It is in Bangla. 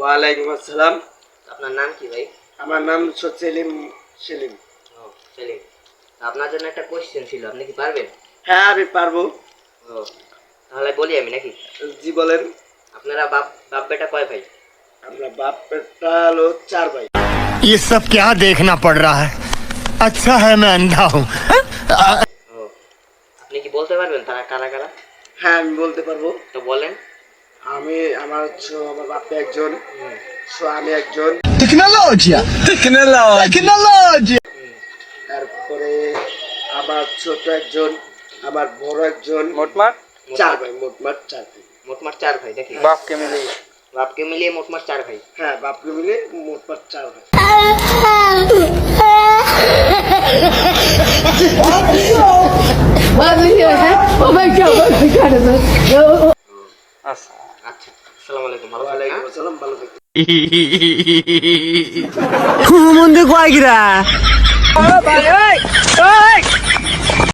ওয়ালাইকুম আসসালাম। আপনার নাম কি ভাই? আমার নাম সেলিম। সেলিম। ও সেলিম, আপনার জন্য একটা কোশ্চেন ছিল, আপনি কি পারবেন? হ্যাঁ আমি পারবো। ও তাহলে বলি আমি নাকি? জি বলেন। আপনারা বাপ বাপ বেটা কয় ভাই? আমরা বাপ বেটা হলো 4 ভাই। ये सब क्या देखना पड़ रहा है? अच्छा है मैं अंधा हूँ। ও আপনি কি বলতে পারবেন তারা কারা কারা? হ্যাঁ আমি বলতে পারবো। তো বলেন। আমার বাপ একজন, আমি একজন, তারপরে আমার ছোট একজন, আমার বড় একজন, মোটমাট 4 ভাই। মোটমাট 4 ভাই। মোটমাট 4 ভাই নাকি? বাপকে মিলিয়ে। বাপকে মিলিয়ে মোটমাট 4 ভাই। হ্যাঁ বাপকে মিলে মোটমাট 4 ভাই। আচ্ছা আচ্ছা, আসসালামু আলাইকুম, ভালো থাকবেন। ওয়ালাইকুম আসসালাম, ভালো থাকবেন। मुंडे को आएगी